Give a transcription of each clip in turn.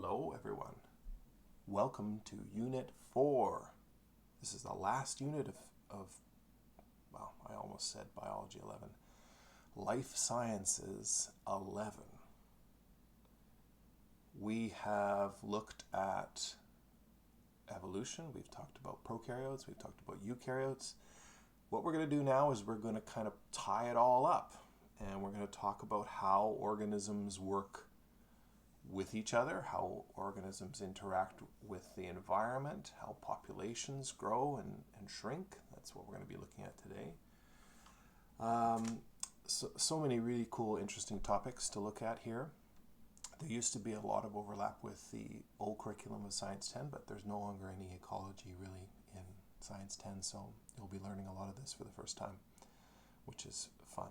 Hello everyone. Welcome to Unit 4. This is the last unit of well, I almost said Biology 11. Life Sciences 11. We have looked at evolution, we've talked about prokaryotes, we've talked about eukaryotes. What we're going to do now is we're going to kind of tie it all up, and we're going to talk about how organisms work with each other, how organisms interact with the environment, how populations grow and shrink. That's what we're going to be looking at today. So many really cool, interesting topics to look at here. There used to be a lot of overlap with the old curriculum of Science 10, but there's no longer any ecology really in Science 10, so you'll be learning a lot of this for the first time, which is fun.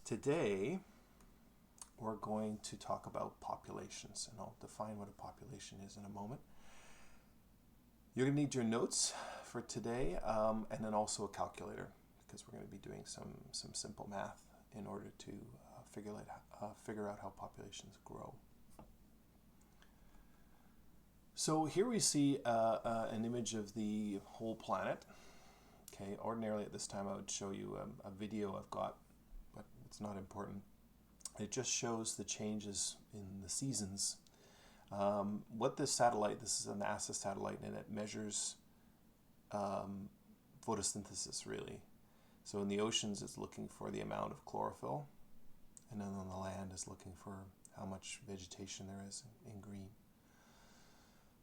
Today, we're going to talk about populations, and I'll define what a population is in a moment. You're going to need your notes for today, and then also a calculator, because we're going to be doing some simple math in order to figure out how populations grow. So here we see an image of the whole planet. Okay, ordinarily at this time I would show you a video I've got, but it's not important. It just shows the changes in the seasons. What this satellite, this is a NASA satellite, and it measures photosynthesis really. So in the oceans it's looking for the amount of chlorophyll, and then on the land is looking for how much vegetation there is in green.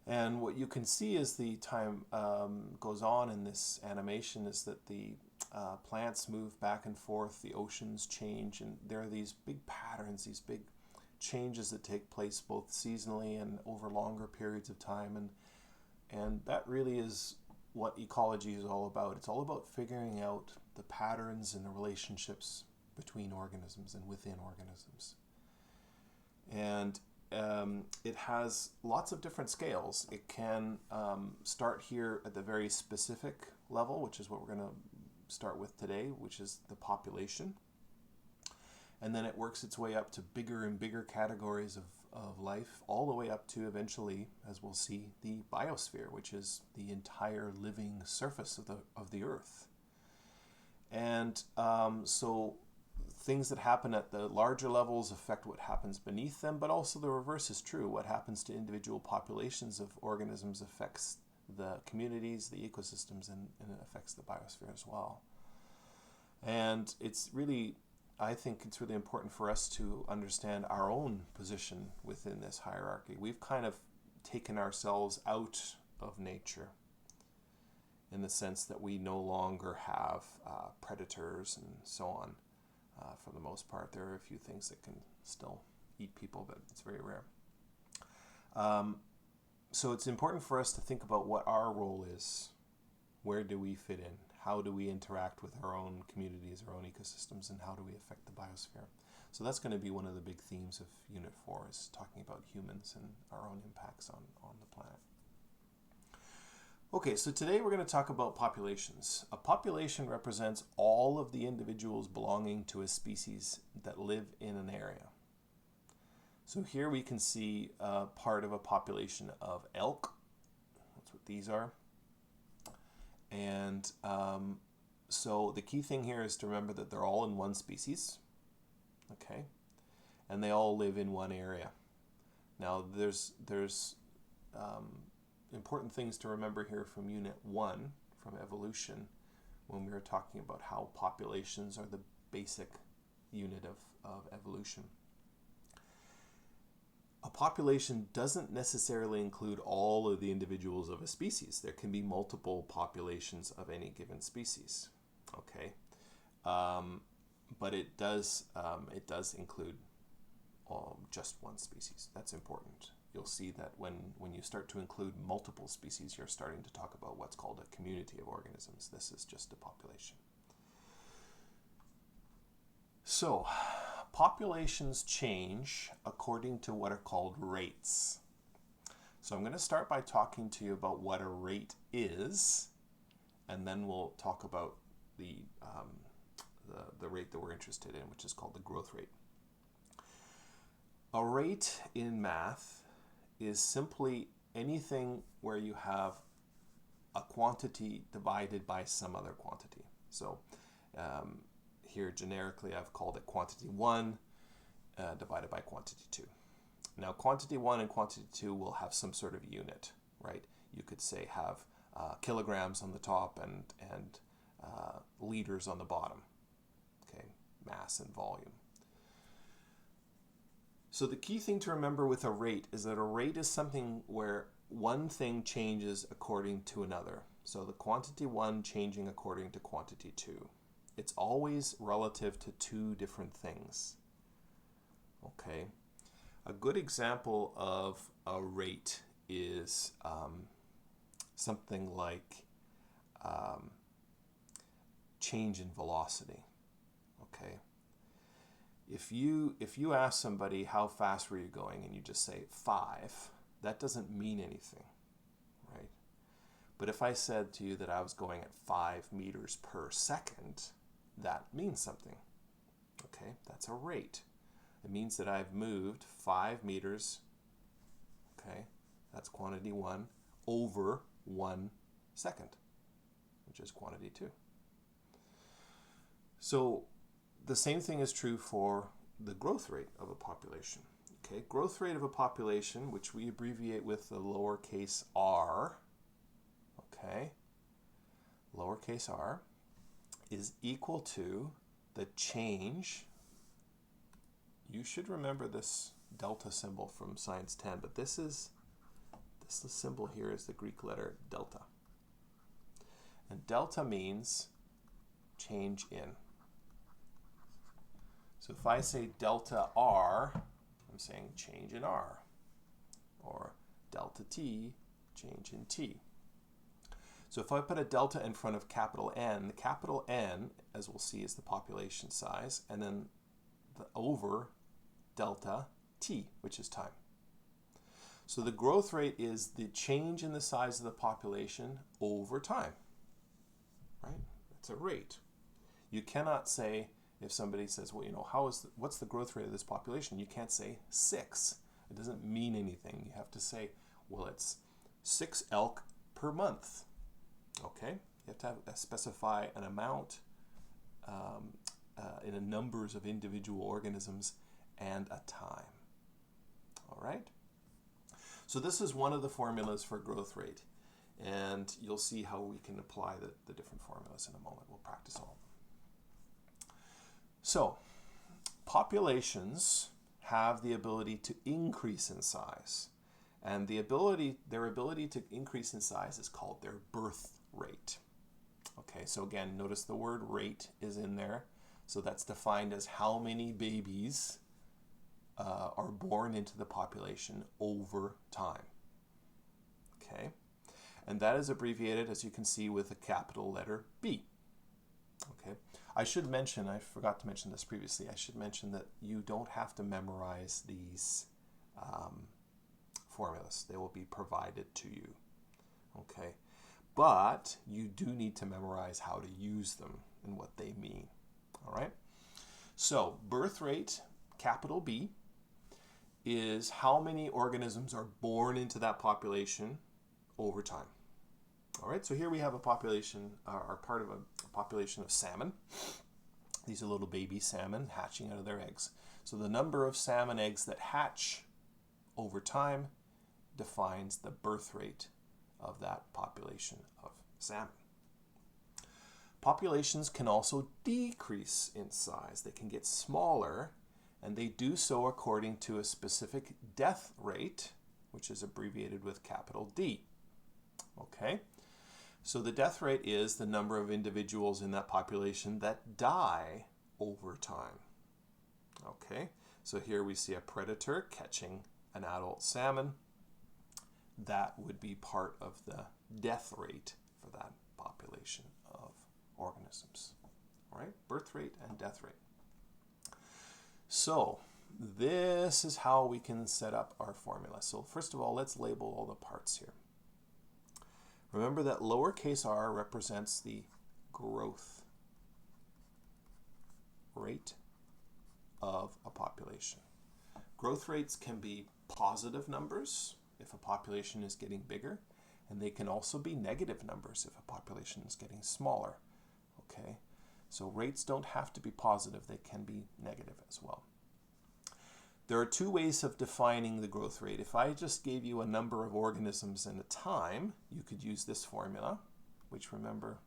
And what you can see as the time goes on in this animation is that the plants move back and forth, the oceans change, and there are these big patterns, these big changes that take place both seasonally and over longer periods of time. And that really is what ecology is all about. It's all about figuring out the patterns and the relationships between organisms and within organisms. And it has lots of different scales. It can start here at the very specific level, which is what we're going to start with today, which is the population. And then it works its way up to bigger and bigger categories of life, all the way up to eventually, as we'll see, the biosphere, which is the entire living surface of the Earth. And so things that happen at the larger levels affect what happens beneath them, but also the reverse is true. What happens to individual populations of organisms affects the communities, the ecosystems, and it affects the biosphere as well. And it's really, I think it's really important for us to understand our own position within this hierarchy. We've kind of taken ourselves out of nature in the sense that we no longer have predators and so on. For the most part, there are a few things that can still eat people, but it's very rare. So it's important for us to think about what our role is. Where do we fit in? How do we interact with our own communities, our own ecosystems, and how do we affect the biosphere? So that's going to be one of the big themes of Unit 4, is talking about humans and our own impacts on the planet. Okay, so today we're going to talk about populations. A population represents all of the individuals belonging to a species that live in an area. So here we can see part of a population of elk. That's what these are. And so the key thing here is to remember that they're all in one species. Okay, and they all live in one area. Now there's important things to remember here from Unit 1, from evolution, when we were talking about how populations are the basic unit of evolution. A population doesn't necessarily include all of the individuals of a species. There can be multiple populations of any given species. Okay, but it does include just one species. That's important. You'll see that when you start to include multiple species, you're starting to talk about what's called a community of organisms. This is just a population. So, populations change according to what are called rates. So I'm going to start by talking to you about what a rate is, and then we'll talk about the rate that we're interested in, which is called the growth rate. A rate in math is simply anything where you have a quantity divided by some other quantity. So here generically I've called it quantity 1 divided by quantity 2. Now quantity 1 and quantity 2 will have some sort of unit, right? You could say have kilograms on the top and liters on the bottom, okay? Mass and volume. So the key thing to remember with a rate is that a rate is something where one thing changes according to another. So the quantity 1 changing according to quantity 2. It's always relative to two different things. Okay. A good example of a rate is something like change in velocity. Okay. If you ask somebody how fast were you going and you just say 5, that doesn't mean anything, right? But if I said to you that I was going at 5 meters per second, that means something. Okay, that's a rate. It means that I've moved 5 meters, okay, that's quantity 1, over 1 second, which is quantity 2. So the same thing is true for the growth rate of a population. Okay, growth rate of a population, which we abbreviate with the lowercase r, okay, lowercase r, is equal to the change. You should remember this delta symbol from Science 10, but this symbol here is the Greek letter delta. And delta means change in. So if I say delta R, I'm saying change in R. Or delta T, change in T. So if I put a delta in front of capital N, the capital N, as we'll see, is the population size, and then the over delta T, which is time. So the growth rate is the change in the size of the population over time, right? It's a rate. You cannot say, if somebody says, well, you know, what's the growth rate of this population? You can't say 6. It doesn't mean anything. You have to say, well, it's 6 elk per month. Okay? You have to specify an amount in a numbers of individual organisms and a time. All right? So this is one of the formulas for growth rate. And you'll see how we can apply the different formulas in a moment. We'll practice all of them. So, populations have the ability to increase in size. And their ability to increase in size is called their birth rate. Okay, so again, notice the word rate is in there. So that's defined as how many babies are born into the population over time. Okay, and that is abbreviated, as you can see, with a capital letter B. Okay, I should mention, I forgot to mention this previously, I should mention that you don't have to memorize these formulas. They will be provided to you. Okay, but you do need to memorize how to use them and what they mean. All right, so birth rate, capital B, is how many organisms are born into that population over time. All right, so here we have a population, are part of a population of salmon. These are little baby salmon hatching out of their eggs. So the number of salmon eggs that hatch over time defines the birth rate of that population of salmon. Populations can also decrease in size. They can get smaller, and they do so according to a specific death rate, which is abbreviated with capital D. Okay? So the death rate is the number of individuals in that population that die over time. Okay, so here we see a predator catching an adult salmon. That would be part of the death rate for that population of organisms. All right, birth rate and death rate. So this is how we can set up our formula. So first of all, let's label all the parts here. Remember that lowercase r represents the growth rate of a population. Growth rates can be positive numbers, if a population is getting bigger, and they can also be negative numbers if a population is getting smaller. Okay, so rates don't have to be positive, they can be negative as well. There are two ways of defining the growth rate. If I just gave you a number of organisms and a time, you could use this formula, which, remember,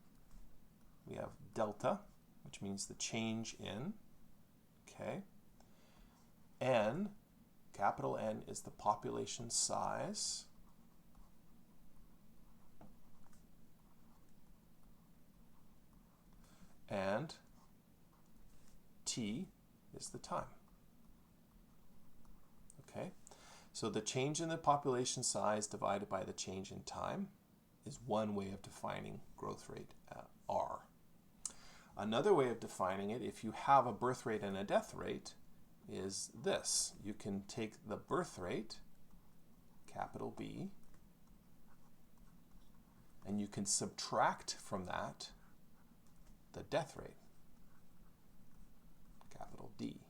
we have delta, which means the change in, okay? N, capital N, is the population size. And T is the time. Okay, so the change in the population size divided by the change in time is one way of defining growth rate, R. Another way of defining it, if you have a birth rate and a death rate, is this. You can take the birth rate, capital B, and you can subtract from that the death rate, capital D.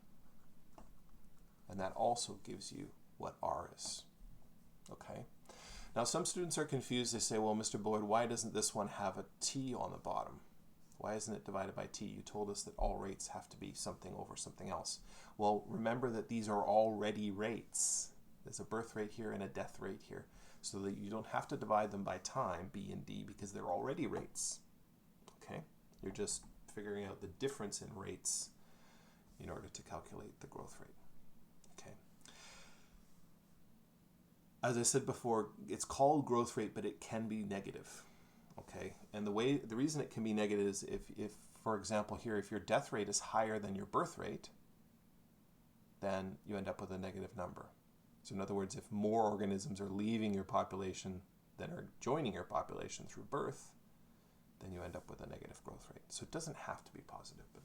And that also gives you what R is. Okay. Now some students are confused. They say, well, Mr. Boyd, why doesn't this one have a T on the bottom? Why isn't it divided by T? You told us that all rates have to be something over something else. Well, remember that these are already rates. There's a birth rate here and a death rate here, so that you don't have to divide them by time, B and D, because they're already rates. Okay? You're just figuring out the difference in rates in order to calculate the growth rate. Okay. As I said before, it's called growth rate, but it can be negative. Okay, and the reason it can be negative is if, for example, here, if your death rate is higher than your birth rate, then you end up with a negative number. So in other words, if more organisms are leaving your population than are joining your population through birth, then you end up with a negative growth rate. So it doesn't have to be positive, but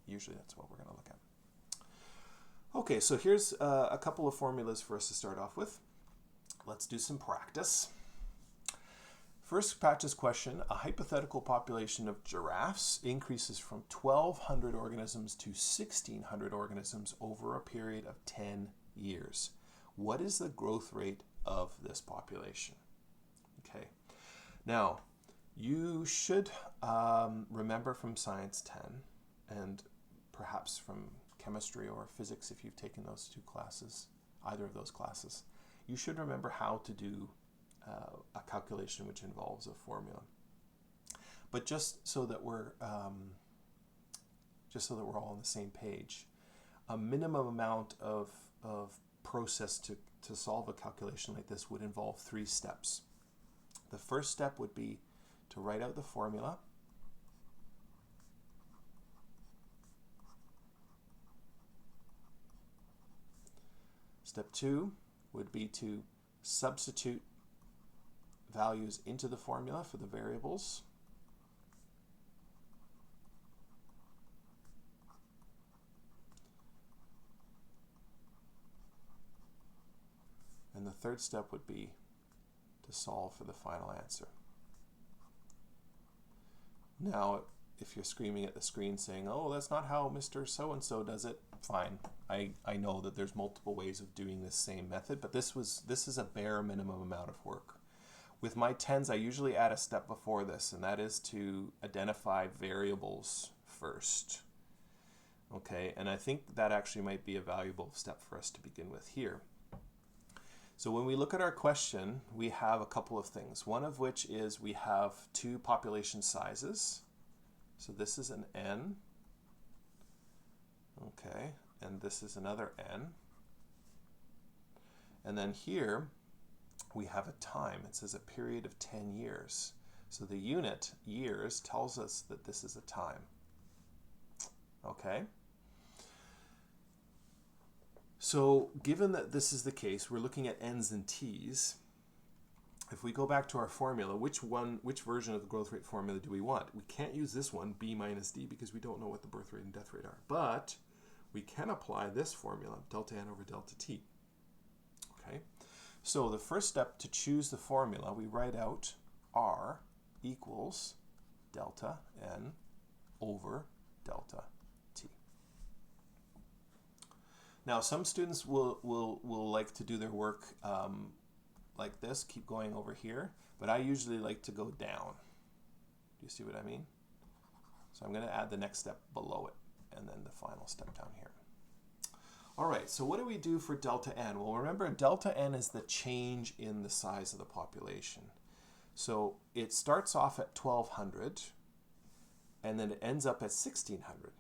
usually that's what we're going to look at. Okay, so here's a couple of formulas for us to start off with. Let's do some practice. First practice question, a hypothetical population of giraffes increases from 1,200 organisms to 1,600 organisms over a period of 10 years. What is the growth rate of this population? Okay, now you should remember from Science 10 and perhaps from chemistry or physics if you've taken those two classes, either of those classes, you should remember how to do a calculation which involves a formula. But just so that we're all on the same page, a minimum amount of process to solve a calculation like this would involve 3 steps. The first step would be to write out the formula. Step 2 would be to substitute values into the formula for the variables. And the third step would be to solve for the final answer. Now, if you're screaming at the screen saying, oh, that's not how Mr. So-and-so does it, fine. I know that there's multiple ways of doing this same method, but this is a bare minimum amount of work. With my 10s, I usually add a step before this, and that is to identify variables first. Okay, and I think that actually might be a valuable step for us to begin with here. So when we look at our question, we have a couple of things. One of which is we have 2 population sizes. So this is an N. Okay, and this is another N. And then here, we have a time. It says a period of 10 years. So the unit, years, tells us that this is a time. Okay? So given that this is the case, we're looking at N's and T's. If we go back to our formula, which version of the growth rate formula do we want? We can't use this one, B minus D, because we don't know what the birth rate and death rate are. But we can apply this formula, delta N over delta T. Okay? So the first step to choose the formula, we write out R equals delta N over delta T. Now some students will like to do their work like this, keep going over here, but I usually like to go down. Do you see what I mean? So I'm going to add the next step below it, and then the final step down here. All right, so what do we do for delta n? Well, remember, delta n is the change in the size of the population. So it starts off at 1,200, and then it ends up at 1,600.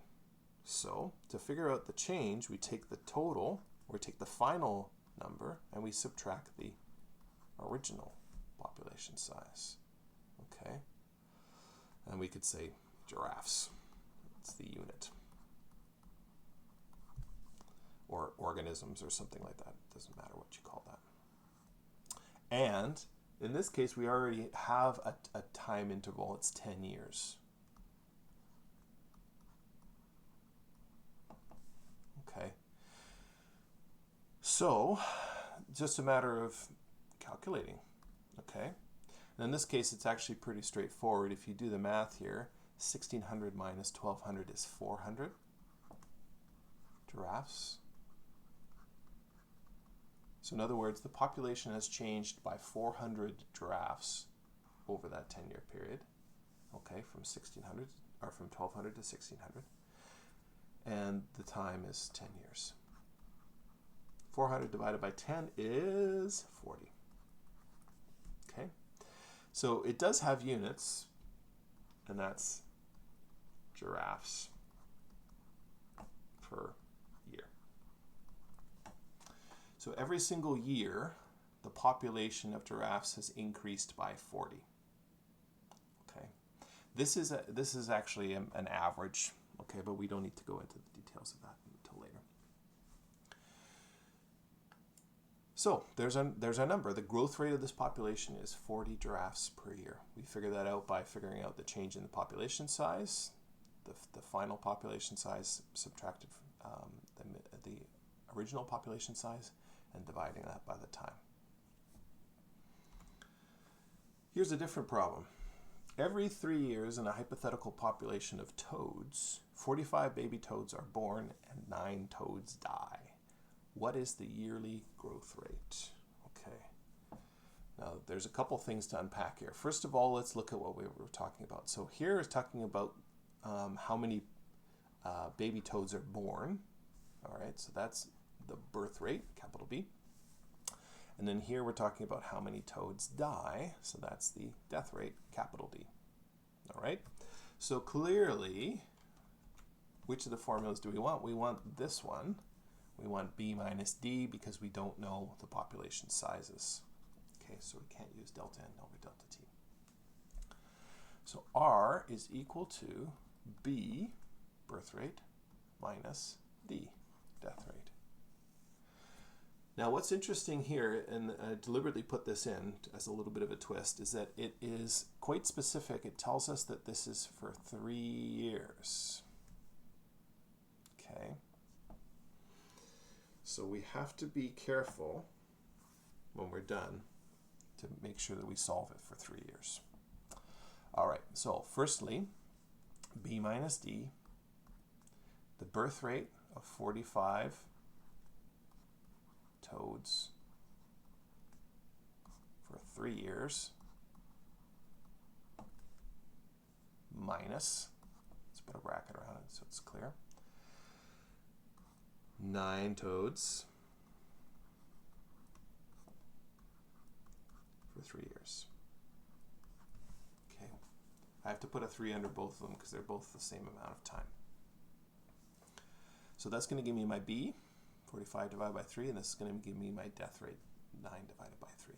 So to figure out the change, we take the total, or take the final number, and we subtract the original population size. Okay? And we could say giraffes. It's the unit. Or organisms or something like that. It doesn't matter what you call that. And in this case, we already have a time interval. It's 10 years. Okay. So, just a matter of calculating. Okay. And in this case, it's actually pretty straightforward. If you do the math here, 1,600 minus 1,200 is 400 giraffes. So in other words, the population has changed by 400 giraffes over that 10-year period. Okay, from 1,600 or from 1,200 to 1,600, and the time is 10 years. 400 divided by 10 is 40. Okay, so it does have units, and that's giraffes per year. So every single year, the population of giraffes has increased by 40. Okay, this is actually an average. Okay, but we don't need to go into the details of that until later. So there's our number. The growth rate of this population is 40 giraffes per year. We figure that out by figuring out the change in the population size, the final population size subtracted the original population size, and dividing that by the time. Here's a different problem. Every 3 years in a hypothetical population of toads, 45 baby toads are born and 9 toads die. What is the yearly growth rate? Okay. Now, there's a couple things to unpack here. First of all, let's look at what we were talking about. So here is talking about how many baby toads are born. All right, so that's the birth rate, capital B. And then here we're talking about how many toads die, so that's the death rate, capital D. All right, so clearly, which of the formulas do we want? We want this one. We want B minus D because we don't know the population sizes. Okay, so we can't use delta N over delta T. So R is equal to B, birth rate, minus D, death rate. Now what's interesting here, and I deliberately put this in as a little bit of a twist, is that it is quite specific. It tells us that this is for 3 years. Okay. So we have to be careful when we're done to make sure that we solve it for 3 years. All right, so firstly, B minus D, the birth rate of 45 toads for 3 years, minus, let's put a bracket around it so it's clear, 9 toads for 3 years. Okay, I have to put a 3 under both of them because they're both the same amount of time. So that's going to give me my B, 45 divided by 3, and this is going to give me my death rate, 9 divided by 3.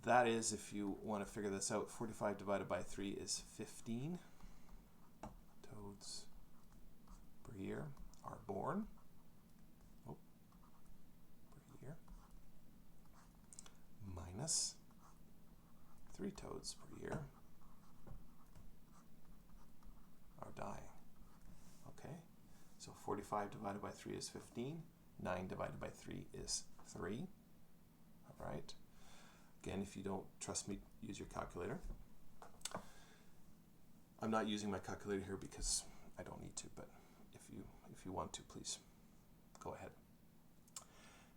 That is, if you want to figure this out, 45 divided by 3 is 15 toads per year are born per year, minus 3 toads per year are dying. Okay, so 45 divided by 3 is 15, 9 divided by 3 is 3. All right, again, if you don't trust me, use your calculator. I'm not using my calculator here because I don't need to, but if you want to, please go ahead.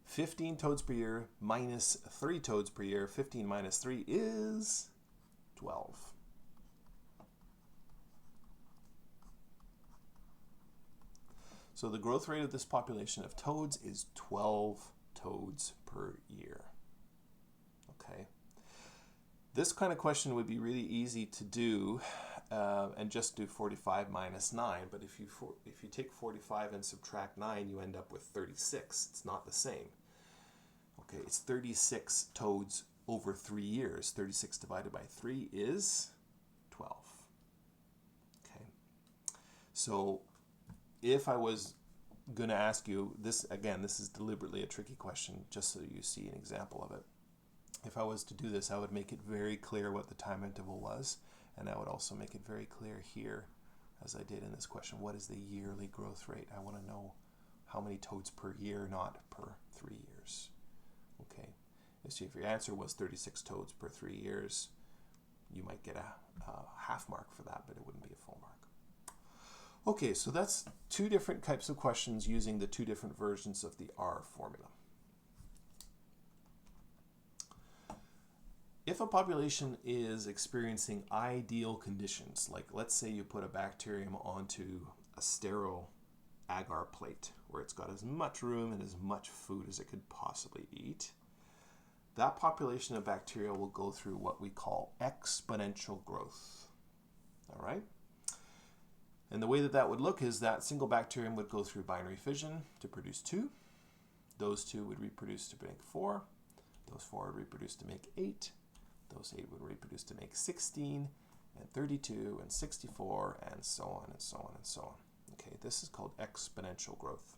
15 toads per year minus 3 toads per year. 15 minus 3 is 12. So the growth rate of this population of toads is 12 toads per year. Okay. This kind of question would be really easy to do and just do 45 minus 9. But if you take 45 and subtract 9, you end up with 36. It's not the same. Okay, it's 36 toads over 3 years. 36 divided by 3 is 12. Okay. So if I was going to ask you this, again, this is deliberately a tricky question just so you see an example of it. If I was to do this, I would make it very clear what the time interval was, and I would also make it very clear here, as I did in this question, what is the yearly growth rate? I want to know how many toads per year, not per 3 years. Okay, so if your answer was 36 toads per 3 years, you might get a half mark for that, but it wouldn't be a full mark. Okay, so that's 2 different types of questions using the 2 different versions of the R formula. If a population is experiencing ideal conditions, like let's say you put a bacterium onto a sterile agar plate where it's got as much room and as much food as it could possibly eat, that population of bacteria will go through what we call exponential growth. All right? And the way that would look is that single bacterium would go through binary fission to produce 2. Those 2 would reproduce to make 4. Those 4 would reproduce to make 8. Those 8 would reproduce to make 16, and 32, and 64, and so on, and so on, and so on. Okay, this is called exponential growth.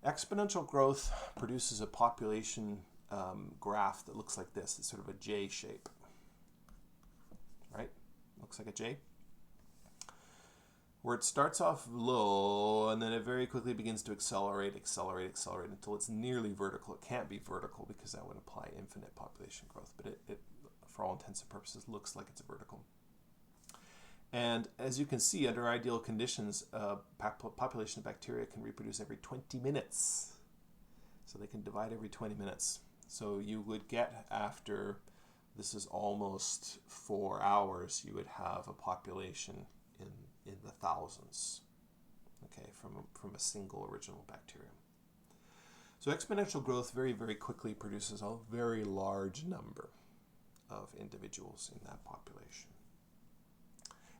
Exponential growth produces a population graph that looks like this. It's sort of a J shape, right? Looks like a J. Where it starts off low and then it very quickly begins to accelerate until it's nearly vertical. It can't be vertical because that would imply infinite population growth, but it for all intents and purposes looks like it's vertical. And as you can see, under ideal conditions, a population of bacteria can reproduce every 20 minutes. So they can divide every 20 minutes. So you would get, after, this is almost 4 hours, you would have a population in the thousands, okay, from a single original bacterium. So exponential growth very, very quickly produces a very large number of individuals in that population.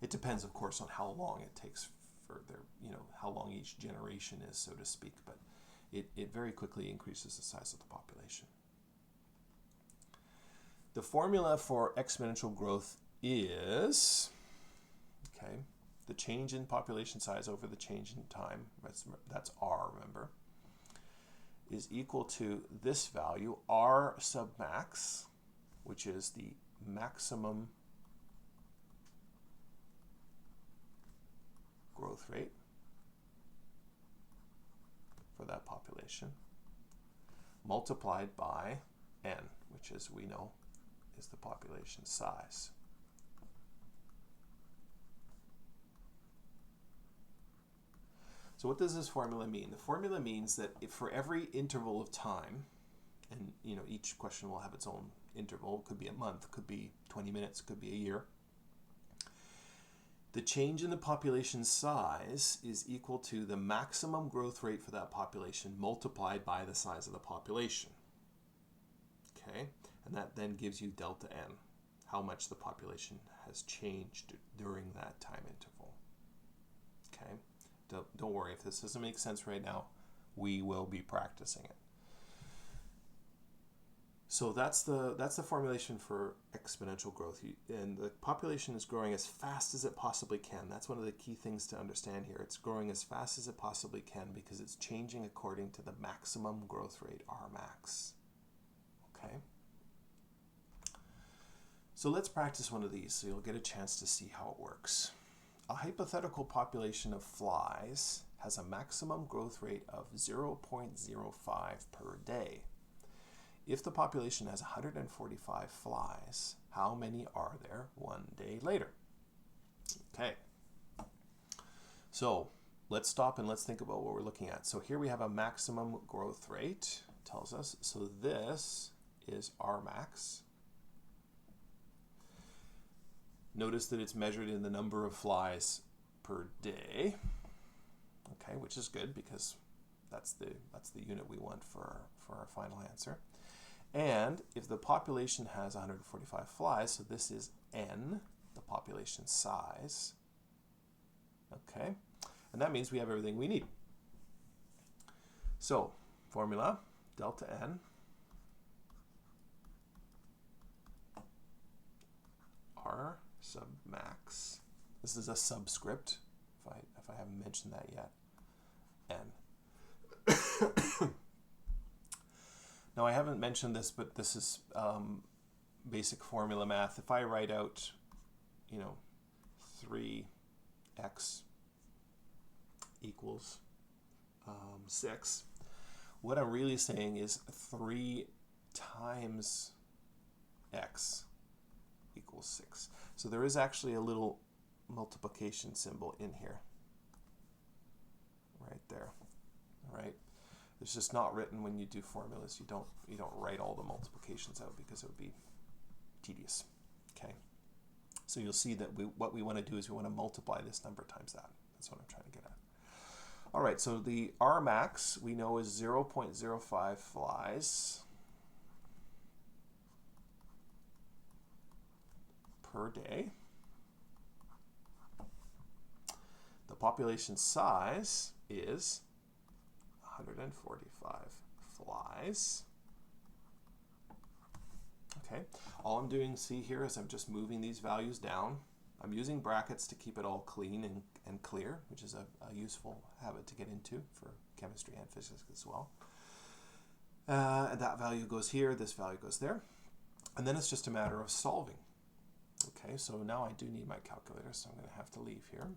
It depends, of course, on how long it takes for their, how long each generation is, so to speak, but it very quickly increases the size of the population. The formula for exponential growth is, okay, the change in population size over the change in time, that's R, remember, is equal to this value, R sub max, which is the maximum growth rate for that population, multiplied by N, which, as we know, is the population size. So what does this formula mean? The formula means that if for every interval of time, and each question will have its own interval, could be a month, could be 20 minutes, could be a year, the change in the population size is equal to the maximum growth rate for that population multiplied by the size of the population. Okay, and that then gives you delta N, how much the population has changed during that time interval. Okay. Don't worry, if this doesn't make sense right now, we will be practicing it. So that's the formulation for exponential growth. And the population is growing as fast as it possibly can. That's one of the key things to understand here. It's growing as fast as it possibly can because it's changing according to the maximum growth rate, R max. Okay? So let's practice one of these so you'll get a chance to see how it works. A hypothetical population of flies has a maximum growth rate of 0.05 per day. If the population has 145 flies, how many are there 1 day later? Okay. So let's stop and let's think about what we're looking at. So here we have a maximum growth rate, tells us. So this is R max. Notice that it's measured in the number of flies per day, okay, which is good because that's the unit we want for our final answer. And if the population has 145 flies, so this is N, the population size, okay, and that means we have everything we need. So formula, delta N R sub max. This is a subscript, if I haven't mentioned that yet, N. Now I haven't mentioned this, but this is basic formula math. If I write out, 3x equals 6, what I'm really saying is 3 times x equals 6. So there is actually a little multiplication symbol in here, right there. All right, it's just not written when you do formulas. You don't write all the multiplications out because it would be tedious. Okay, so you'll see that what we want to do is we want to multiply this number times that. That's what I'm trying to get at. All right, so the R max we know is 0.05 flies per day. The population size is 145 flies. Okay, all I'm doing, see here, is I'm just moving these values down. I'm using brackets to keep it all clean and clear, which is a useful habit to get into for chemistry and physics as well. And that value goes here, this value goes there. And then it's just a matter of solving. Okay, so now I do need my calculator, so I'm going to have to leave here.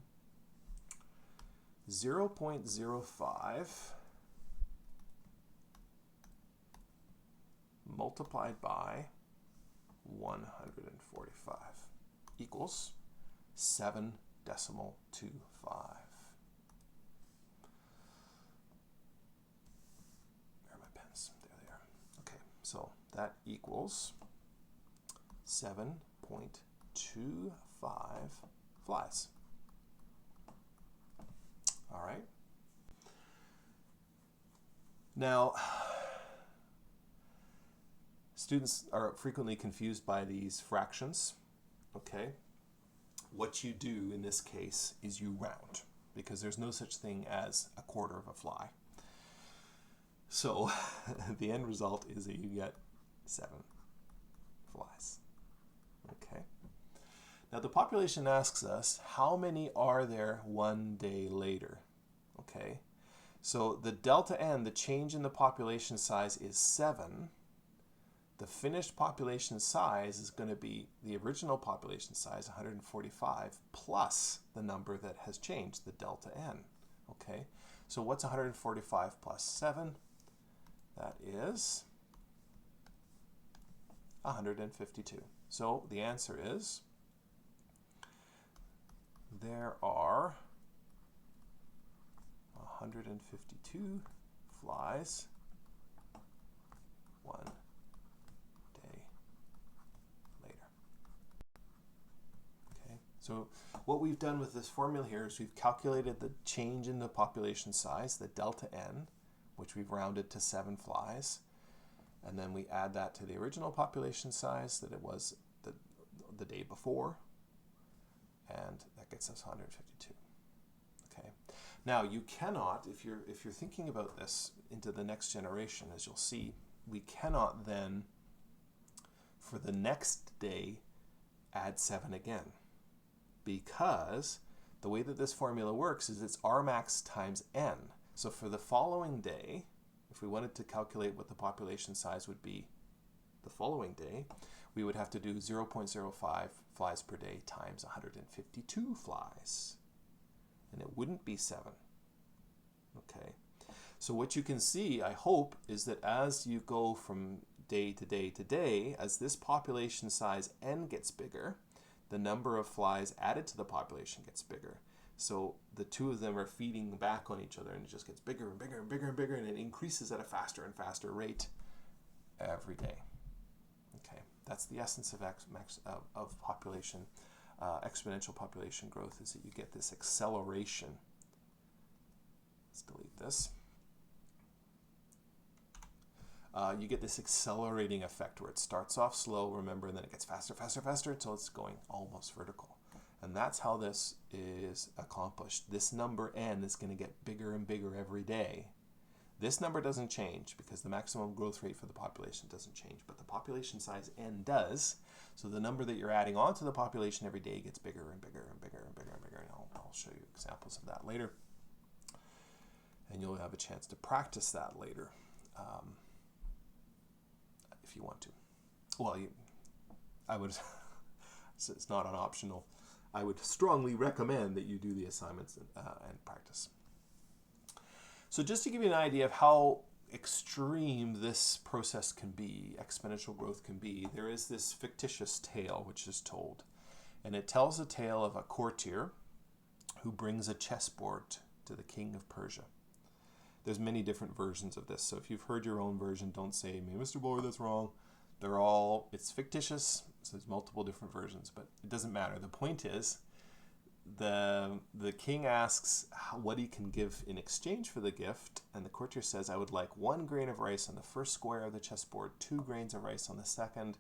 0.05 multiplied by 145 equals 7.25. Where are my pens? There they are. Okay, so that equals 7.25 flies. All right. Now, students are frequently confused by these fractions. Okay. What you do in this case is you round, because there's no such thing as a quarter of a fly. So the end result is that you get 7 flies. Okay. Now the population asks us, how many are there 1 day later? Okay. So the delta N, the change in the population size, is 7. The finished population size is going to be the original population size, 145, plus the number that has changed, the delta N. Okay, so what's 145 plus 7? That is 152. So the answer is there are 152 flies 1 day later. Okay, so what we've done with this formula here is we've calculated the change in the population size, the delta N, which we've rounded to 7 flies, and then we add that to the original population size that it was the day before, and that gets us 152. Okay. Now you cannot, if you're thinking about this into the next generation, as you'll see, we cannot then for the next day add 7 again, because the way that this formula works is it's R max times N. So for the following day, if we wanted to calculate what the population size would be the following day, we would have to do 0.05 flies per day times 152 flies. And it wouldn't be 7. Okay. So what you can see, I hope, is that as you go from day to day to day, as this population size N gets bigger, the number of flies added to the population gets bigger. So the two of them are feeding back on each other, and it just gets bigger and bigger and bigger and bigger, and it increases at a faster and faster rate every day. Okay, that's the essence of population, exponential population growth, is that you get this acceleration. Let's delete this. You get this accelerating effect where it starts off slow, remember, and then it gets faster, faster, faster until it's going almost vertical. And that's how this is accomplished. This number n is going to get bigger and bigger every day. This number doesn't change because the maximum growth rate for the population doesn't change, but the population size n does. So the number that you're adding onto the population every day gets bigger and bigger and bigger and bigger and bigger. And I'll show you examples of that later. And you'll have a chance to practice that later if you want to. Well, I would, it's not an optional. I would strongly recommend that you do the assignments and practice. So just to give you an idea of how extreme this process can be, exponential growth can be, there is this fictitious tale which is told. And it tells a tale of a courtier who brings a chessboard to the king of Persia. There's many different versions of this. So if you've heard your own version, don't say, Mr. Bohr, that's wrong. It's fictitious, so there's multiple different versions, but it doesn't matter. The point is, the king asks what he can give in exchange for the gift, and the courtier says, I would like 1 grain of rice on the first square of the chessboard, 2 grains of rice on the second,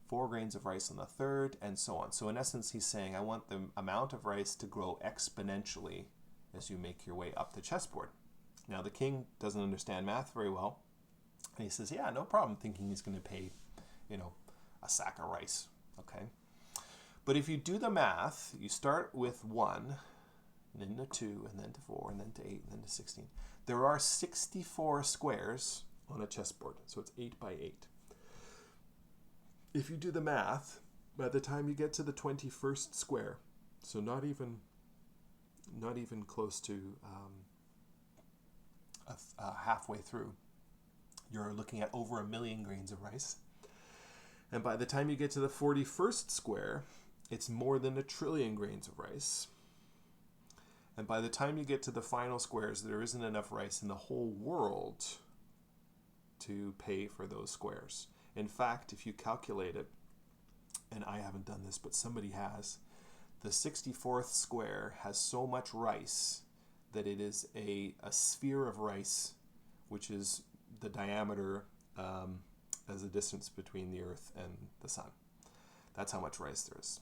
4 grains of rice on the third, and so on. So in essence, he's saying, I want the amount of rice to grow exponentially as you make your way up the chessboard. Now, the king doesn't understand math very well, and he says, yeah, no problem, thinking he's going to pay, a sack of rice, okay? But if you do the math, you start with 1, and then to 2, and then to 4, and then to 8, and then to 16. There are 64 squares on a chessboard, so it's 8 by 8. If you do the math, by the time you get to the 21st square, so not even close to halfway through, you're looking at over 1 million grains of rice. And by the time you get to the 41st square, it's more than 1 trillion grains of rice. And by the time you get to the final squares, there isn't enough rice in the whole world to pay for those squares. In fact, if you calculate it, and I haven't done this, but somebody has, the 64th square has so much rice that it is a sphere of rice, which is the diameter as the distance between the Earth and the Sun. That's how much rice there is.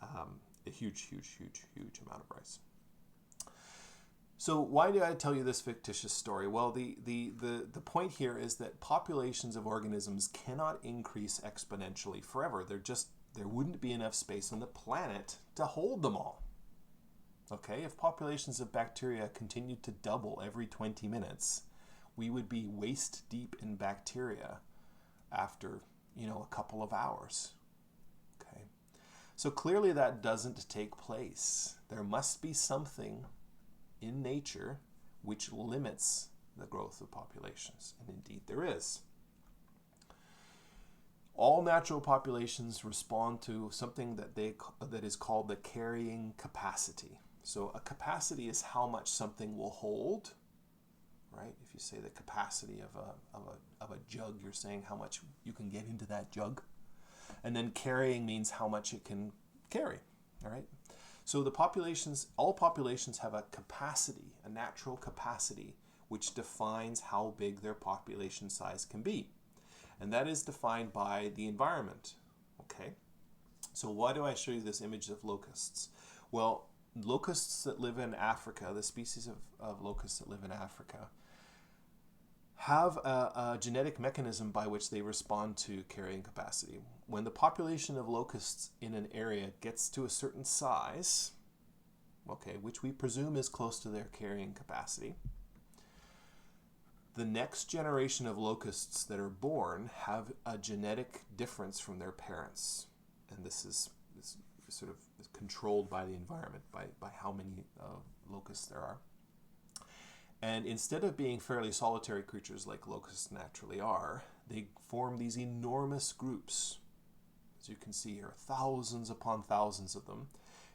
A huge, huge, huge, huge amount of rice. So why did I tell you this fictitious story? Well, the point here is that populations of organisms cannot increase exponentially forever. There wouldn't be enough space on the planet to hold them all. Okay, if populations of bacteria continued to double every 20 minutes, we would be waist deep in bacteria after, a couple of hours. Okay, so clearly that doesn't take place. There must be something in nature which limits the growth of populations, and indeed there is. All natural populations respond to something that is called the carrying capacity. So a capacity is how much something will hold, right? If you say the capacity of a jug, you're saying how much you can get into that jug. And then carrying means how much it can carry, all right? So all populations have a capacity, a natural capacity, which defines how big their population size can be. And that is defined by the environment, okay? So why do I show you this image of locusts? Well, locusts that live in Africa, the species of locusts that live in Africa, have a genetic mechanism by which they respond to carrying capacity. When the population of locusts in an area gets to a certain size, okay, which we presume is close to their carrying capacity, the next generation of locusts that are born have a genetic difference from their parents. And this is sort of controlled by the environment, by how many locusts there are. And instead of being fairly solitary creatures like locusts naturally are, they form these enormous groups. As you can see here, thousands upon thousands of them.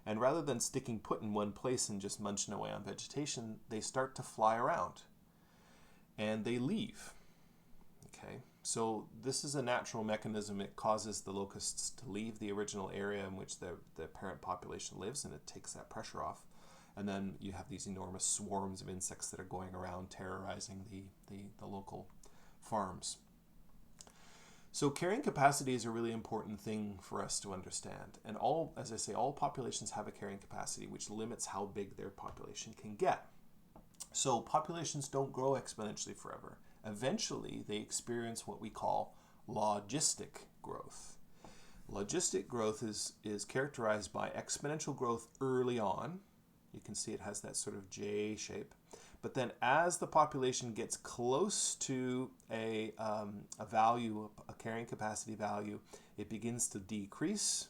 And rather than sticking put in one place and just munching away on vegetation, they start to fly around and they leave. Okay, so this is a natural mechanism. It causes the locusts to leave the original area in which the parent population lives, and it takes that pressure off. And then you have these enormous swarms of insects that are going around terrorizing the local farms. So carrying capacity is a really important thing for us to understand. And all, as I say, all populations have a carrying capacity, which limits how big their population can get. So populations don't grow exponentially forever. Eventually, they experience what we call logistic growth. Logistic growth is characterized by exponential growth early on. You can see it has that sort of J shape. But then as the population gets close to a value, a carrying capacity value, it begins to decrease.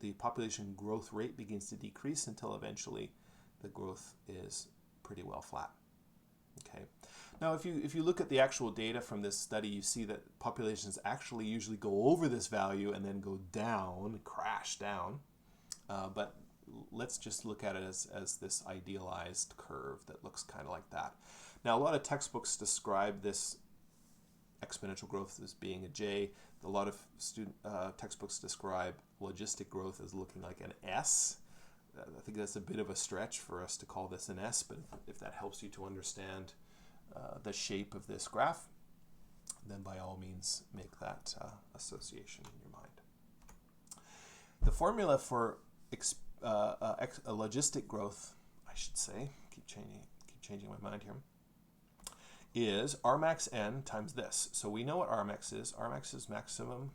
The population growth rate begins to decrease until eventually the growth is pretty well flat. Okay. Now, if you look at the actual data from this study, you see that populations actually usually go over this value and then go down, crash down. But let's just look at it as this idealized curve that looks kind of like that. Now, a lot of textbooks describe this exponential growth as being a J. A lot of textbooks describe logistic growth as looking like an S. I think that's a bit of a stretch for us to call this an S, but if that helps you to understand the shape of this graph, then by all means make that association in your mind. The formula for logistic growth, I should say, keep changing my mind here, is R max n times this. So we know what R max is. R max is maximum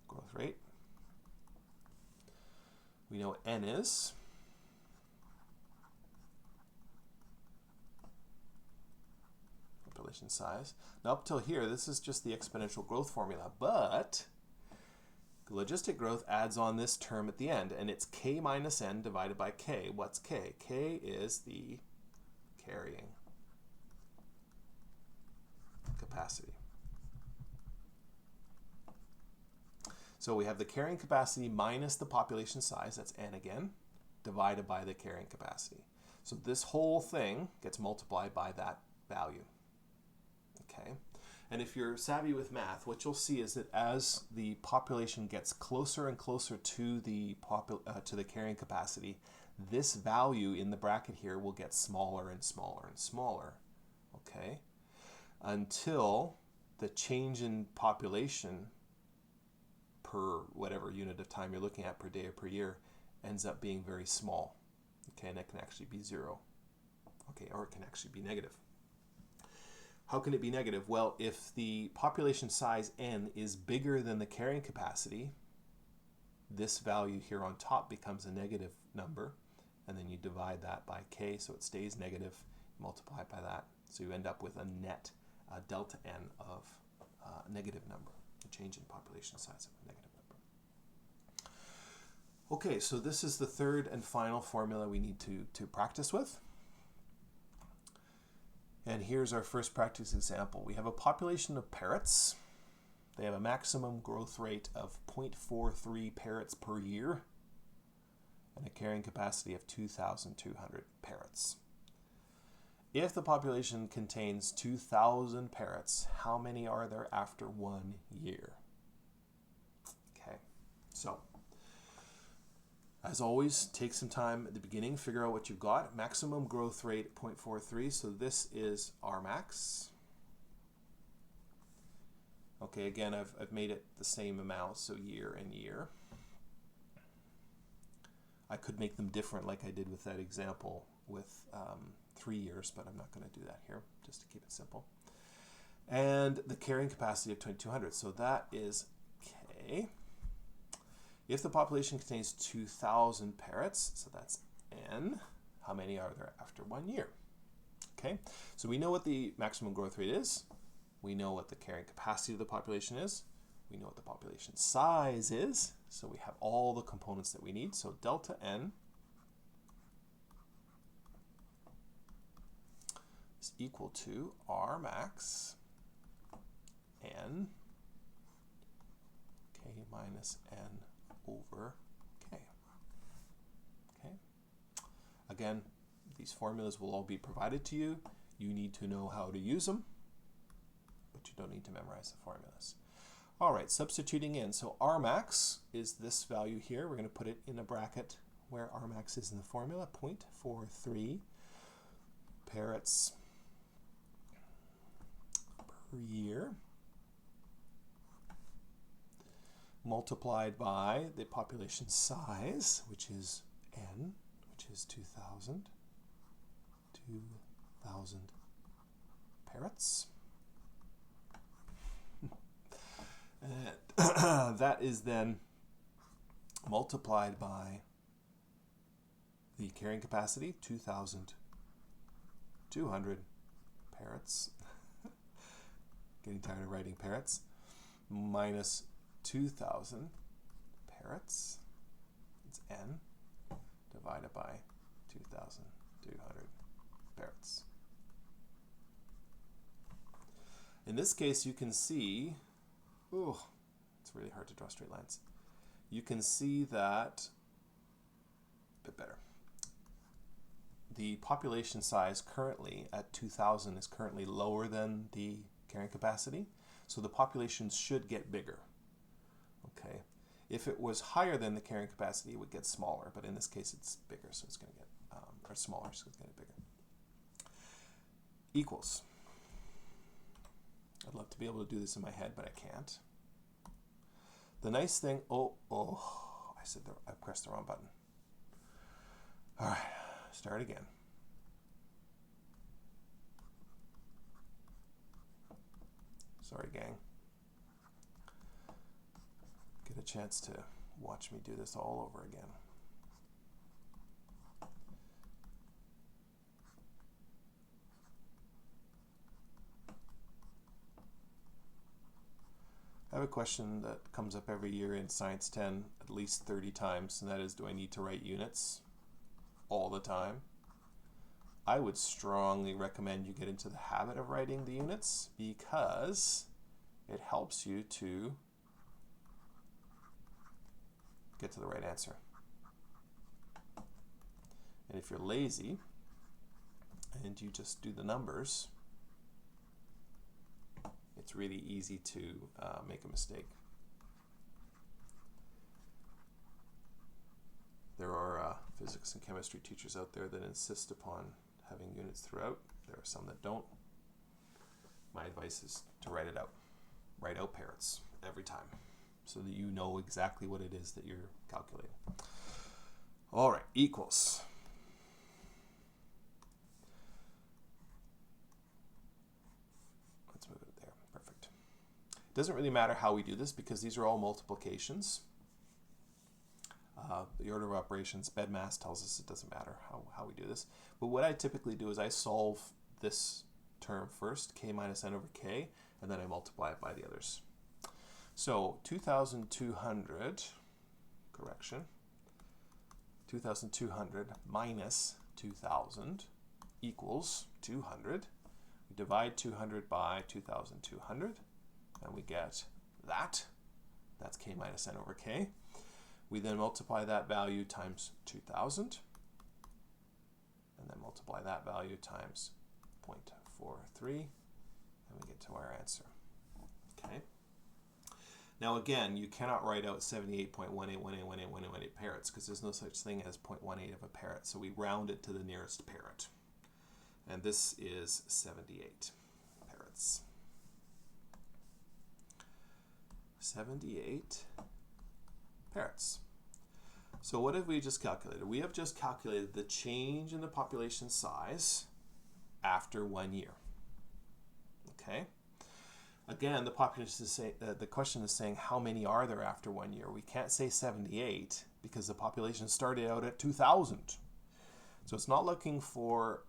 growth rate. We know what n is. Population size. Now up till here, this is just the exponential growth formula, but logistic growth adds on this term at the end, and it's k minus n divided by k. What's k? K is the carrying capacity. So we have the carrying capacity minus the population size, that's n again, divided by the carrying capacity. So this whole thing gets multiplied by that value. Okay, and if you're savvy with math, what you'll see is that as the population gets closer and closer to the carrying capacity, this value in the bracket here will get smaller and smaller and smaller. Okay, until the change in population per whatever unit of time you're looking at per day or per year ends up being very small. Okay, and it can actually be 0. Okay, or it can actually be negative. How can it be negative? Well, if the population size n is bigger than the carrying capacity, this value here on top becomes a negative number, and then you divide that by k, so it stays negative, multiply by that, so you end up with a net delta n of a negative number, a change in population size of a negative number. Okay, so this is the third and final formula we need to practice with. And here's our first practice example. We have a population of parrots. They have a maximum growth rate of 0.43 parrots per year and a carrying capacity of 2,200 parrots. If the population contains 2,000 parrots, how many are there after 1 year? Okay, so as always, take some time at the beginning, figure out what you've got. Maximum growth rate 0.43, so this is R max. Okay, again, I've made it the same amount, so year and year. I could make them different like I did with that example with 3 years, but I'm not going to do that here, just to keep it simple. And the carrying capacity of 2,200, so that is K. If the population contains 2,000 parrots, so that's N, how many are there after 1 year? Okay, so we know what the maximum growth rate is. We know what the carrying capacity of the population is. We know what the population size is. So we have all the components that we need. So delta N is equal to R max n, k minus n over k. Okay. Again, these formulas will all be provided to you. You need to know how to use them, but you don't need to memorize the formulas. All right, substituting in. So Rmax is this value here. We're going to put it in a bracket where Rmax is in the formula, 0.43 parrots per year, multiplied by the population size, which is n, which is 2,000 parrots. And that is then multiplied by the carrying capacity, 2,200 parrots. Getting tired of writing parrots. Minus 2,000 parrots. It's n divided by 2,200 parrots. In this case, you can see, it's really hard to draw straight lines. You can see that, a bit better. The population size currently at 2,000 is currently lower than the carrying capacity, so the population should get bigger. Okay, if it was higher than the carrying capacity, it would get smaller, but in this case it's bigger, so it's going to get, or smaller, so it's going to get bigger. Equals. I'd love to be able to do this in my head, but I can't. The nice thing, I pressed the wrong button. All right, start again. Sorry, gang. Get a chance to watch me do this all over again. I have a question that comes up every year in Science 10 at least 30 times, and that is, do I need to write units all the time? I would strongly recommend you get into the habit of writing the units because it helps you to get to the right answer. And if you're lazy and you just do the numbers, it's really easy to make a mistake. There are physics and chemistry teachers out there that insist upon having units throughout. There are some that don't. My advice is to write it out. Write out parrots every time so that you know exactly what it is that you're calculating. All right, equals. Let's move it there. Perfect. It doesn't really matter how we do this because these are all multiplications. The order of operations, BEDMAS tells us it doesn't matter how we do this. But what I typically do is I solve this term first, k minus n over k, and then I multiply it by the others. So 2,200, correction, 2,200 minus 2,000 equals 200. We divide 200 by 2,200, and we get that. That's k minus n over k. We then multiply that value times 2,000, and then multiply that value times 0.43, and we get to our answer. Okay. Now again, you cannot write out 78.18181818 parrots because there's no such thing as 0.18 of a parrot, so we round it to the nearest parrot. And this is 78 parrots. 78 parrots. So what have we just calculated? We have just calculated the change in the population size after 1 year. Okay. Again, the population is the question is saying how many are there after 1 year? We can't say 78 because the population started out at 2,000. So it's not looking for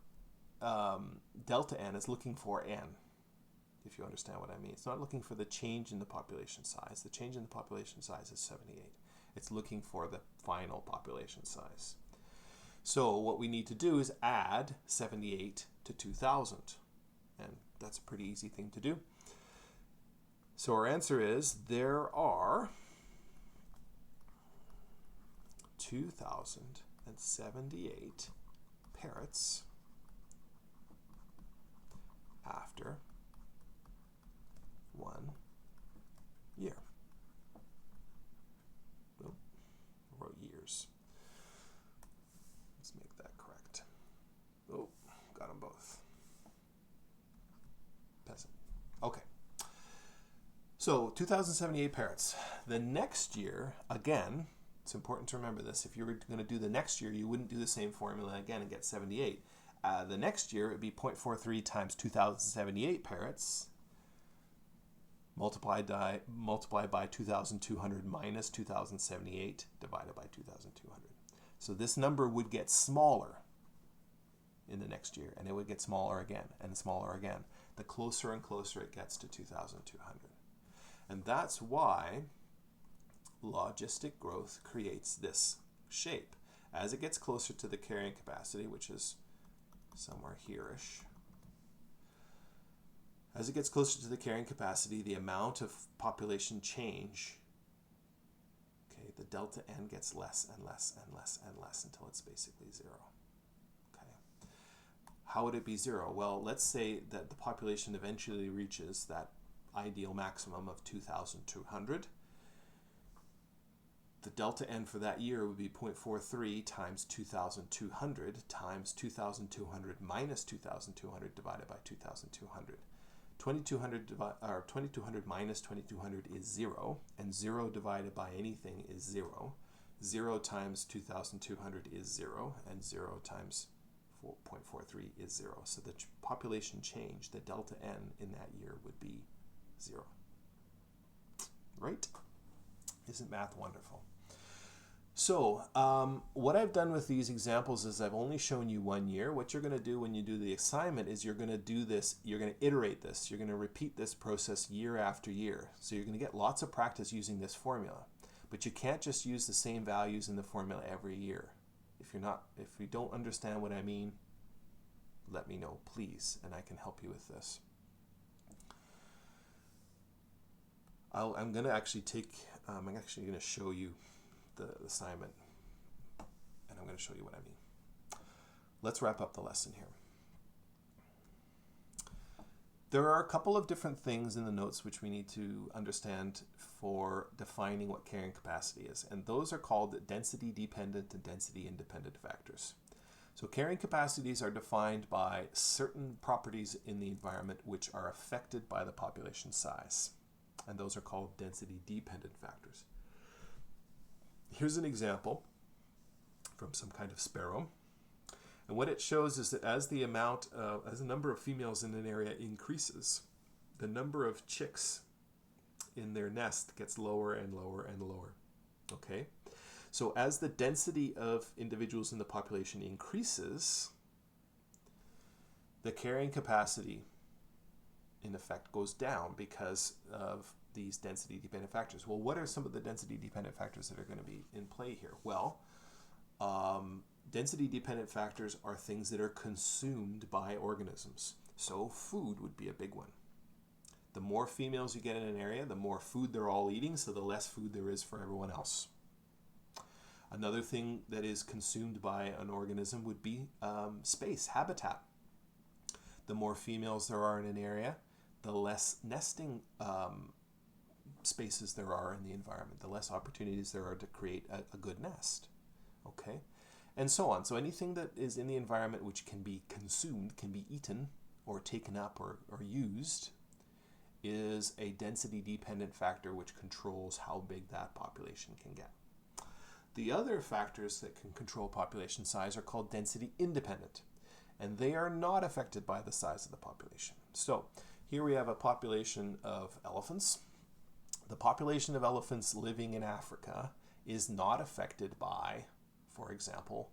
delta n, it's looking for n, if you understand what I mean. It's not looking for the change in the population size. The change in the population size is 78. It's looking for the final population size. So what we need to do is add 78 to 2,000. And that's a pretty easy thing to do. So our answer is there are 2,078 parrots after 1 year. Oh, I wrote years. Let's make that correct. Oh, got them both. Peasant. Okay. So 2,078 parrots. The next year, again, it's important to remember this. If you were going to do the next year, you wouldn't do the same formula again and get 78. The next year, it would be 0.43 times 2,078 parrots multiplied by 2,200 minus 2,078 divided by 2,200. So this number would get smaller in the next year, and it would get smaller again and smaller again, the closer and closer it gets to 2,200. And that's why logistic growth creates this shape. As it gets closer to the carrying capacity, which is somewhere here-ish, as it gets closer to the carrying capacity, the amount of population change, okay, the delta n gets less and less and less and less until it's basically 0. Okay. How would it be 0? Well, let's say that the population eventually reaches that ideal maximum of 2,200. The delta n for that year would be 0.43 times 2,200 times 2,200 minus 2,200 divided by 2,200. 2,200 minus 2,200 is 0, and 0 divided by anything is 0. 0 times 2,200 is 0, and 0 times 0.43 is 0. So the population change, the delta n in that year would be 0. Right? Isn't math wonderful? So what I've done with these examples is I've only shown you 1 year. What you're going to do when you do the assignment is you're going to do this, you're going to iterate this, you're going to repeat this process year after year. So you're going to get lots of practice using this formula. But you can't just use the same values in the formula every year. If you don't understand what I mean, let me know, please, and I can help you with this. I'm going to actually show you the assignment, and I'm going to show you what I mean. Let's wrap up the lesson here. There are a couple of different things in the notes which we need to understand for defining what carrying capacity is, and those are called density dependent and density independent factors. So carrying capacities are defined by certain properties in the environment which are affected by the population size, and those are called density dependent factors. Here's an example from some kind of sparrow. And what it shows is that as the number of females in an area increases, the number of chicks in their nest gets lower and lower and lower. Okay? So as the density of individuals in the population increases, the carrying capacity in effect goes down because of these density dependent factors. Well, what are some of the density dependent factors that are going to be in play here? Well, density dependent factors are things that are consumed by organisms. So food would be a big one. The more females you get in an area, the more food they're all eating, so the less food there is for everyone else. Another thing that is consumed by an organism would be space, habitat. The more females there are in an area, the less nesting spaces there are in the environment, the less opportunities there are to create a good nest. Okay? And so on. So anything that is in the environment which can be consumed, can be eaten or taken up or used, is a density dependent factor which controls how big that population can get. The other factors that can control population size are called density independent, and they are not affected by the size of the population. So here we have a population of elephants. The population of elephants living in Africa is not affected by, for example,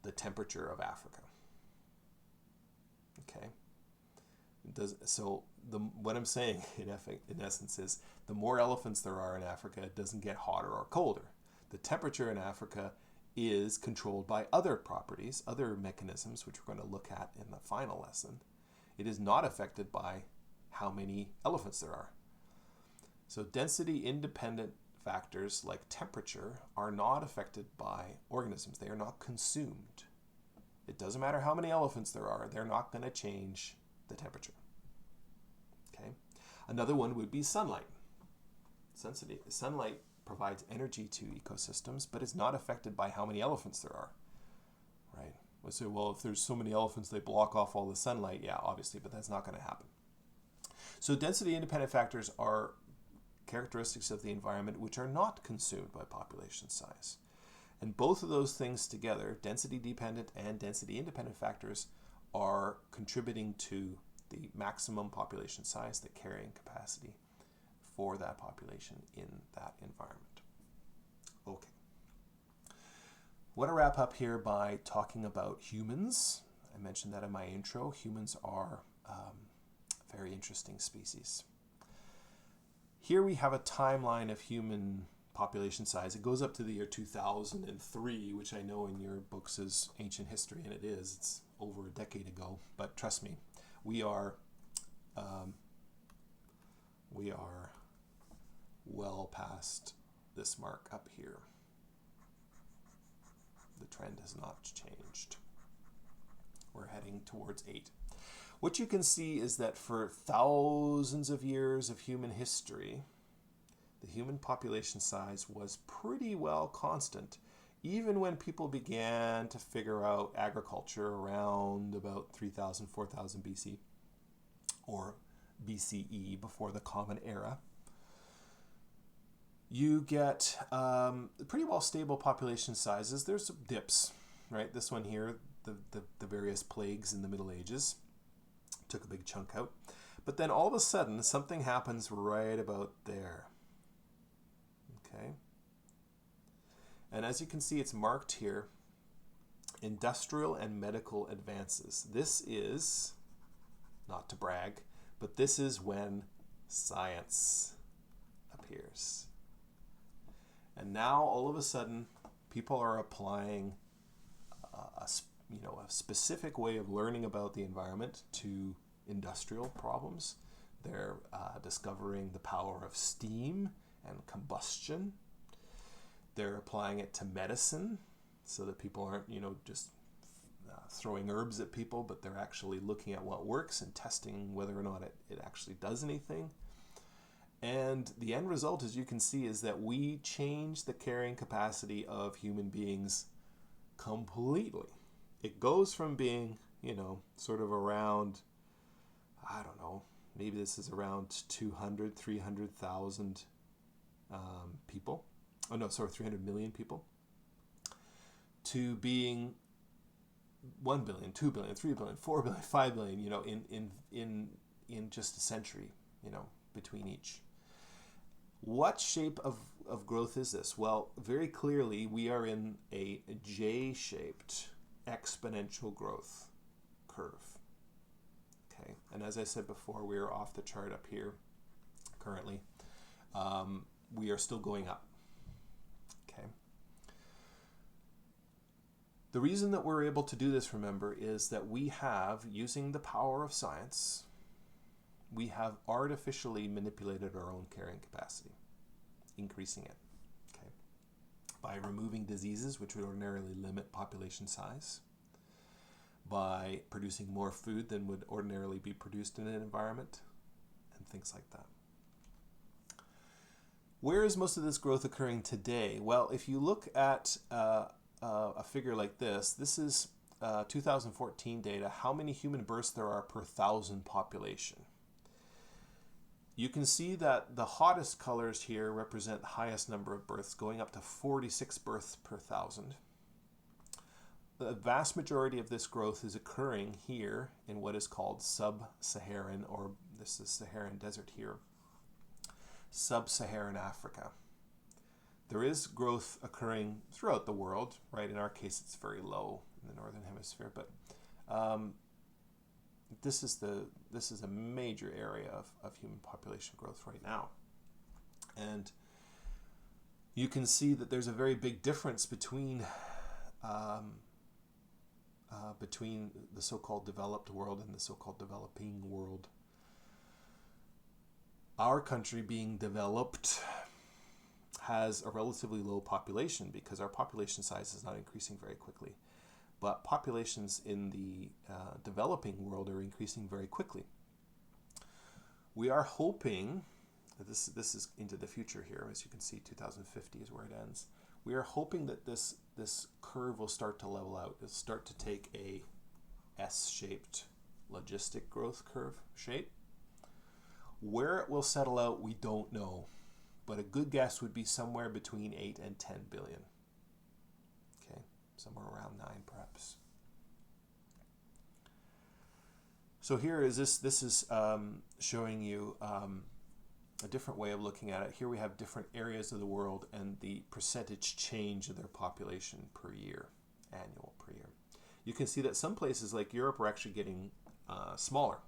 the temperature of Africa. Okay? What I'm saying in essence is the more elephants there are in Africa, it doesn't get hotter or colder. The temperature in Africa is controlled by other properties, other mechanisms, which we're going to look at in the final lesson. It is not affected by how many elephants there are. So density-independent factors like temperature are not affected by organisms. They are not consumed. It doesn't matter how many elephants there are, they're not going to change the temperature. Okay. Another one would be sunlight. Sunlight provides energy to ecosystems, but it's not affected by how many elephants there are. Right? We say, well, if there's so many elephants, they block off all the sunlight. Yeah, obviously, but that's not going to happen. So density-independent factors are characteristics of the environment which are not consumed by population size. And both of those things together, density-dependent and density-independent factors, are contributing to the maximum population size, the carrying capacity for that population in that environment. Okay. I want to wrap up here by talking about humans. I mentioned that in my intro. Humans are a very interesting species. Here we have a timeline of human population size. It goes up to the year 2003, which I know in your books is ancient history, and it is. It's over a decade ago. But trust me, we are well past this mark up here. The trend has not changed. We're heading towards 8. What you can see is that for thousands of years of human history, the human population size was pretty well constant, even when people began to figure out agriculture around about 3000, 4000 BC, or BCE, before the Common Era. You get pretty well stable population sizes. There's dips, right? This one here, the various plagues in the Middle Ages took a big chunk out. But then all of a sudden, something happens right about there. Okay. And as you can see, it's marked here, industrial and medical advances. This is, not to brag, but this is when science appears. And now, all of a sudden, people are applying a specific way of learning about the environment to industrial problems. They're discovering the power of steam and combustion. They're applying it to medicine so that people aren't, just throwing herbs at people, but they're actually looking at what works and testing whether or not it actually does anything. And the end result, as you can see, is that we change the carrying capacity of human beings completely. It goes from being, sort of around, I don't know, maybe this is around 200, 300,000 people. Oh, no, sorry, 300 million people. To being 1 billion, 2 billion, 3 billion, 4 billion, 5 billion, in just a century, between each. What shape of growth is this? Well, very clearly we are in a J-shaped exponential growth curve. Okay, and as I said before, we are off the chart up here currently. We are still going up. Okay. The reason that we're able to do this, remember, is that we have, using the power of science, we have artificially manipulated our own carrying capacity, increasing it, okay, by removing diseases which would ordinarily limit population size, by producing more food than would ordinarily be produced in an environment, and things like that. Where is most of this growth occurring today? Well, if you look at a figure like this, this is 2014 data, how many human births there are per 1,000 population. You can see that the hottest colors here represent the highest number of births, going up to 46 births per 1,000. The vast majority of this growth is occurring here in what is called sub-Saharan, or this is Saharan desert here, sub-Saharan Africa. There is growth occurring throughout the world, right? In our case, it's very low in the northern hemisphere, but this is a major area of human population growth right now. And you can see that there's a very big difference between the so-called developed world and the so-called developing world. Our country, being developed, has a relatively low population because our population size is not increasing very quickly. But populations in the developing world are increasing very quickly. We are hoping, this is into the future here, as you can see, 2050 is where it ends. We are hoping that this curve will start to level out. It'll start to take a S-shaped logistic growth curve shape. Where it will settle out, we don't know. But a good guess would be somewhere between 8 and 10 billion. Okay, somewhere around 9 perhaps. So here is this is showing you a different way of looking at it. Here we have different areas of the world and the percentage change of their population per year, annual per year. You can see that some places like Europe are actually getting smaller.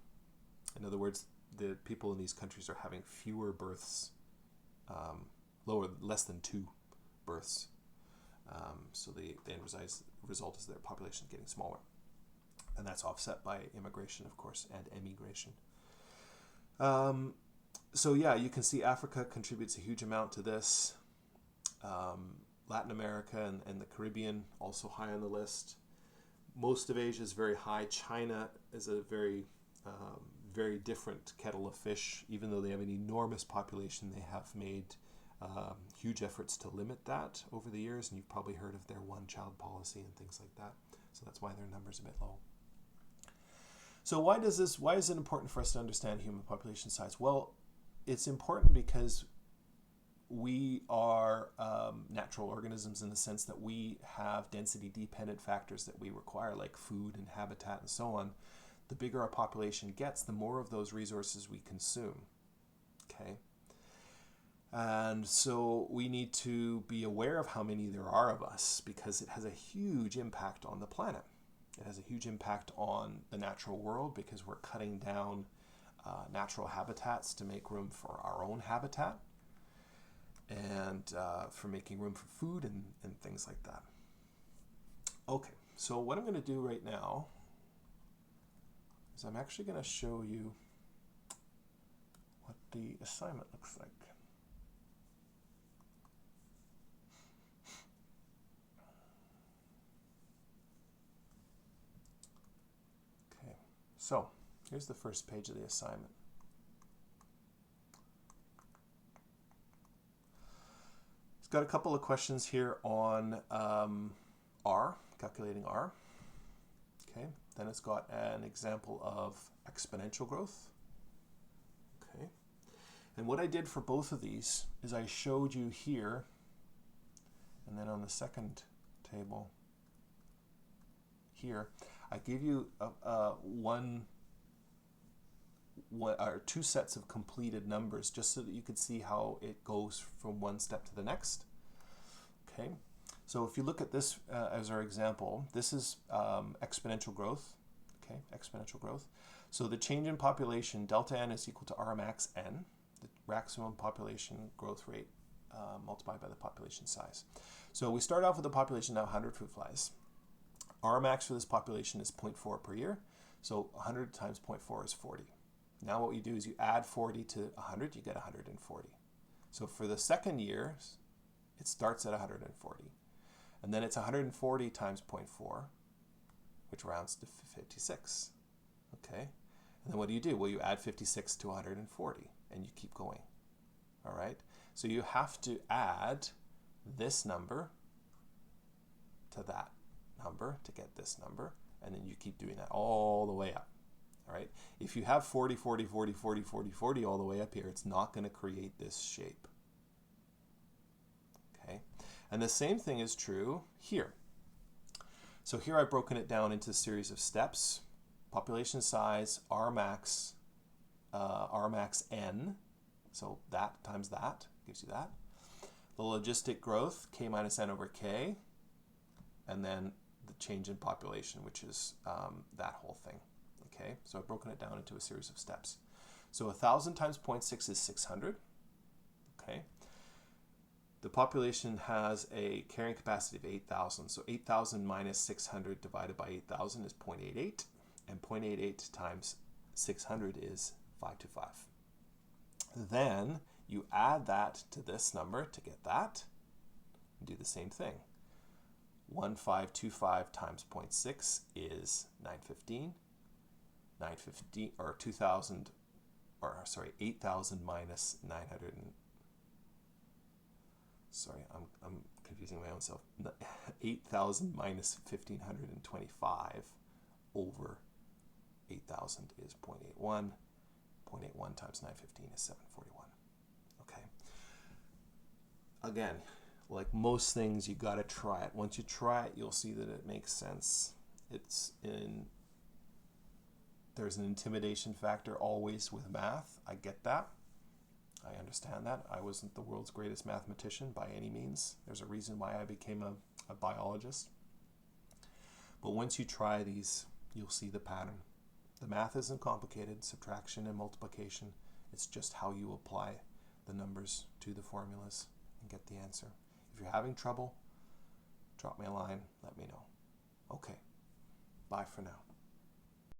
In other words, the people in these countries are having fewer births, less than 2 births. So the end result is their population getting smaller. And that's offset by immigration, of course, and emigration. So yeah, you can see Africa contributes a huge amount to this. Latin America and the Caribbean also high on the list. Most of Asia is very high. China is a very different kettle of fish. Even though they have an enormous population, they have made huge efforts to limit that over the years, and you've probably heard of their one-child policy and things like that. So that's why their number's a bit low. So why is it important for us to understand human population size? Well, it's important because we are natural organisms in the sense that we have density-dependent factors that we require, like food and habitat and so on. The bigger our population gets, the more of those resources we consume. Okay? And so we need to be aware of how many there are of us because it has a huge impact on the planet. It has a huge impact on the natural world because we're cutting down natural habitats to make room for our own habitat and for making room for food and things like that. Okay, so what I'm going to do right now is I'm actually going to show you what the assignment looks like. Okay, so here's the first page of the assignment. It's got a couple of questions here on R, calculating R. Okay, then it's got an example of exponential growth. Okay, and what I did for both of these is I showed you here, and then on the second table here, I give you one or two sets of completed numbers just so that you could see how it goes from one step to the next. Okay, so if you look at this as our example, this is exponential growth. Okay, exponential growth. So the change in population, delta n is equal to R max n, the maximum population growth rate multiplied by the population size. So we start off with a population of 100 fruit flies. R max for this population is 0.4 per year. So 100 times 0.4 is 40. Now what you do is you add 40 to 100, you get 140. So for the second year, it starts at 140. And then it's 140 times 0.4, which rounds to 56. Okay? And then what do? Well, you add 56 to 140, and you keep going. All right? So you have to add this number to that number to get this number, and then you keep doing that all the way up. All right? If you have 40, 40, 40, 40, 40, 40 all the way up here, it's not going to create this shape. Okay? And the same thing is true here. So here I've broken it down into a series of steps. Population size, R max n, so that times that gives you that. The logistic growth, k minus n over k, and then the change in population, which is that whole thing. Okay, so I've broken it down into a series of steps. So 1,000 times 0.6 is 600. Okay. The population has a carrying capacity of 8,000. So 8,000 minus 600 divided by 8,000 is 0.88. And 0.88 times 600 is 525. Then you add that to this number to get that, and do the same thing. 1525 times 0.6 is 915. 915, or 2000, or sorry, 8,000 minus 900. Sorry, I'm confusing my own self. 8,000 minus 1,525 over 8,000 is 0.81. 0.81 times 915 is 741. Okay. Again, like most things, you got to try it. Once you try it, you'll see that it makes sense. There's an intimidation factor always with math. I get that. I understand that. I wasn't the world's greatest mathematician by any means. There's a reason why I became a biologist. But once you try these, you'll see the pattern. The math isn't complicated, subtraction and multiplication. It's just how you apply the numbers to the formulas and get the answer. If you're having trouble, drop me a line, let me know. Okay, bye for now.